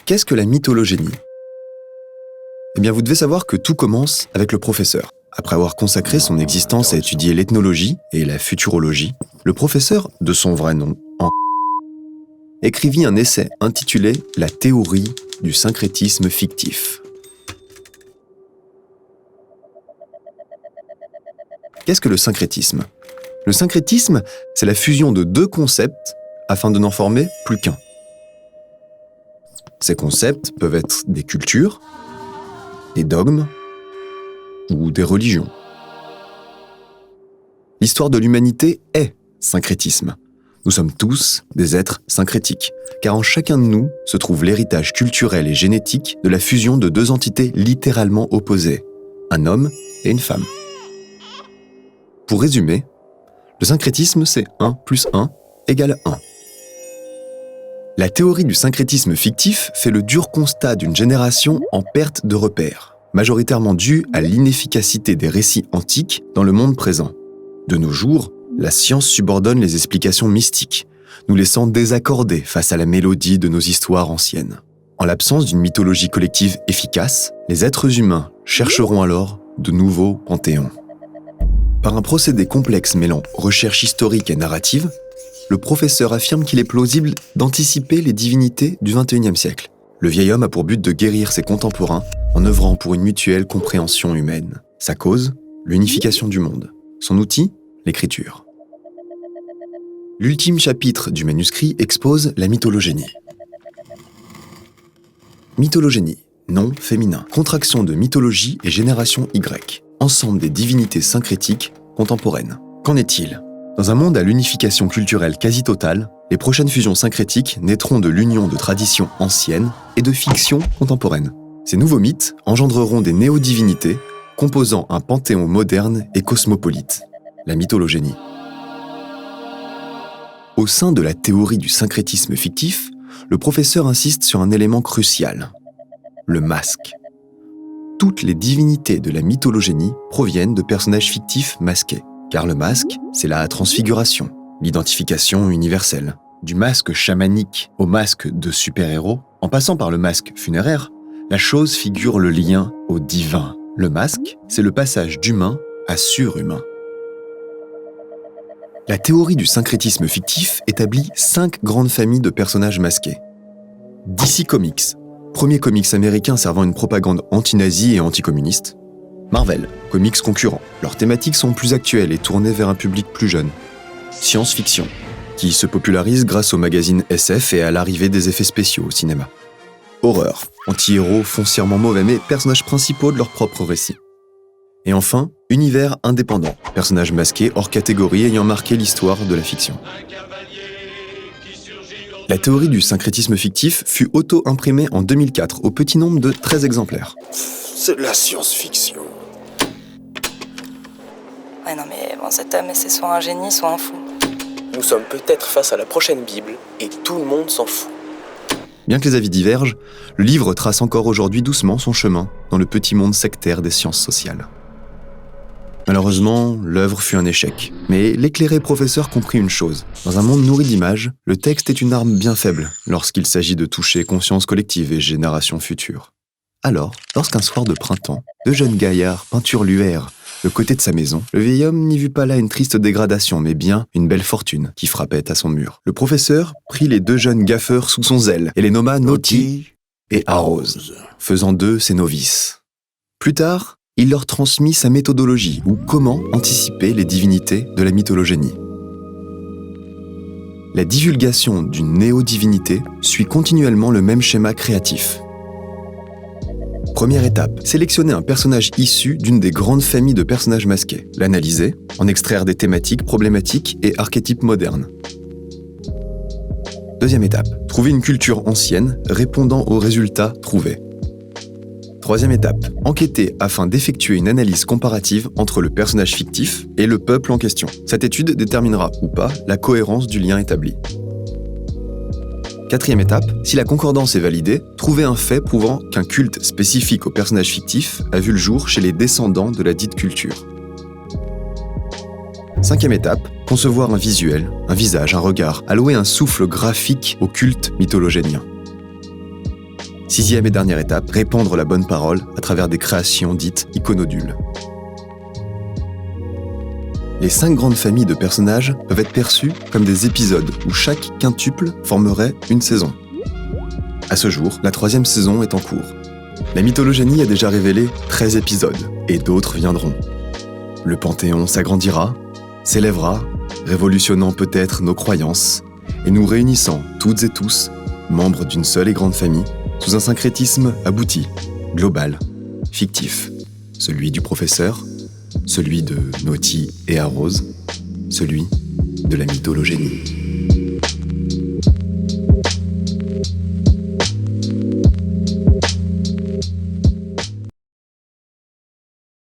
Qu'est-ce que la mythologénie ? Eh bien, vous devez savoir que tout commence avec le professeur. Après avoir consacré son existence à étudier l'ethnologie et la futurologie, le professeur, de son vrai nom, écrivit un essai intitulé « La théorie du syncrétisme fictif ». Qu'est-ce que le syncrétisme ? Le syncrétisme, c'est la fusion de deux concepts afin de n'en former plus qu'un. Ces concepts peuvent être des cultures, des dogmes ou des religions. L'histoire de l'humanité est syncrétisme. Nous sommes tous des êtres syncrétiques, car en chacun de nous se trouve l'héritage culturel et génétique de la fusion de deux entités littéralement opposées, un homme et une femme. Pour résumer, le syncrétisme, c'est 1 + 1 = 1. La théorie du syncrétisme fictif fait le dur constat d'une génération en perte de repères, majoritairement due à l'inefficacité des récits antiques dans le monde présent. De nos jours, la science subordonne les explications mystiques, nous laissant désaccordés face à la mélodie de nos histoires anciennes. En l'absence d'une mythologie collective efficace, les êtres humains chercheront alors de nouveaux panthéons. Par un procédé complexe mêlant recherche historique et narrative, le professeur affirme qu'il est plausible d'anticiper les divinités du XXIe siècle. Le vieil homme a pour but de guérir ses contemporains en œuvrant pour une mutuelle compréhension humaine. Sa cause, l'unification du monde. Son outil, l'écriture. L'ultime chapitre du manuscrit expose la mythologénie. Mythologénie, nom féminin, contraction de mythologie et génération Y, ensemble des divinités syncrétiques contemporaines. Qu'en est-il ? Dans un monde à l'unification culturelle quasi totale, les prochaines fusions syncrétiques naîtront de l'union de traditions anciennes et de fictions contemporaines. Ces nouveaux mythes engendreront des néo-divinités composant un panthéon moderne et cosmopolite, la mythologénie. Au sein de la théorie du syncrétisme fictif, le professeur insiste sur un élément crucial, le masque. Toutes les divinités de la mythologénie proviennent de personnages fictifs masqués, car le masque, c'est la transfiguration, l'identification universelle. Du masque chamanique au masque de super-héros, en passant par le masque funéraire, la chose figure le lien au divin. Le masque, c'est le passage d'humain à surhumain. La théorie du syncrétisme fictif établit 5 grandes familles de personnages masqués. DC Comics, premier comics américain servant une propagande anti-nazie et anticommuniste. Marvel, comics concurrents. Leurs thématiques sont plus actuelles et tournées vers un public plus jeune. Science-fiction, qui se popularise grâce aux magazines SF et à l'arrivée des effets spéciaux au cinéma. Horreur, anti-héros foncièrement mauvais mais personnages principaux de leur propre récit. Et enfin, univers indépendant, personnages masqués hors catégorie ayant marqué l'histoire de la fiction. La théorie du syncrétisme fictif fut auto-imprimée en 2004 au petit nombre de 13 exemplaires. C'est de la science-fiction. Ouais, non mais bon, cet homme, c'est soit un génie, soit un fou. Nous sommes peut-être face à la prochaine Bible et tout le monde s'en fout. Bien que les avis divergent, le livre trace encore aujourd'hui doucement son chemin dans le petit monde sectaire des sciences sociales. Malheureusement, l'œuvre fut un échec. Mais l'éclairé professeur comprit une chose. Dans un monde nourri d'images, le texte est une arme bien faible lorsqu'il s'agit de toucher conscience collective et générations futures. Alors, lorsqu'un soir de printemps, 2 jeunes gaillards peinturluèrent le côté de sa maison, le vieil homme n'y vit pas là une triste dégradation, mais bien une belle fortune qui frappait à son mur. Le professeur prit les 2 jeunes gaffeurs sous son zèle et les nomma Naughty et Arrose, faisant d'eux ses novices. Plus tard, il leur transmit sa méthodologie, ou comment anticiper les divinités de la mythologénie. La divulgation d'une néo-divinité suit continuellement le même schéma créatif. Première étape, sélectionner un personnage issu d'une des grandes familles de personnages masqués, l'analyser, en extraire des thématiques, problématiques et archétypes modernes. Deuxième étape, trouver une culture ancienne répondant aux résultats trouvés. Troisième étape, enquêter afin d'effectuer une analyse comparative entre le personnage fictif et le peuple en question. Cette étude déterminera ou pas la cohérence du lien établi. Quatrième étape, si la concordance est validée, trouver un fait prouvant qu'un culte spécifique au personnage fictif a vu le jour chez les descendants de la dite culture. Cinquième étape, concevoir un visuel, un visage, un regard, allouer un souffle graphique au culte mythologénien. 6e et dernière étape, répandre la bonne parole à travers des créations dites iconodules. Les 5 grandes familles de personnages peuvent être perçues comme des épisodes où chaque quintuple formerait une saison. À ce jour, la 3e saison est en cours. La mythologénie a déjà révélé 13 épisodes, et d'autres viendront. Le Panthéon s'agrandira, s'élèvera, révolutionnant peut-être nos croyances, et nous réunissant toutes et tous, membres d'une seule et grande famille, sous un syncrétisme abouti, global, fictif, celui du professeur, celui de Naughty et Arrose, celui de la mythologénie.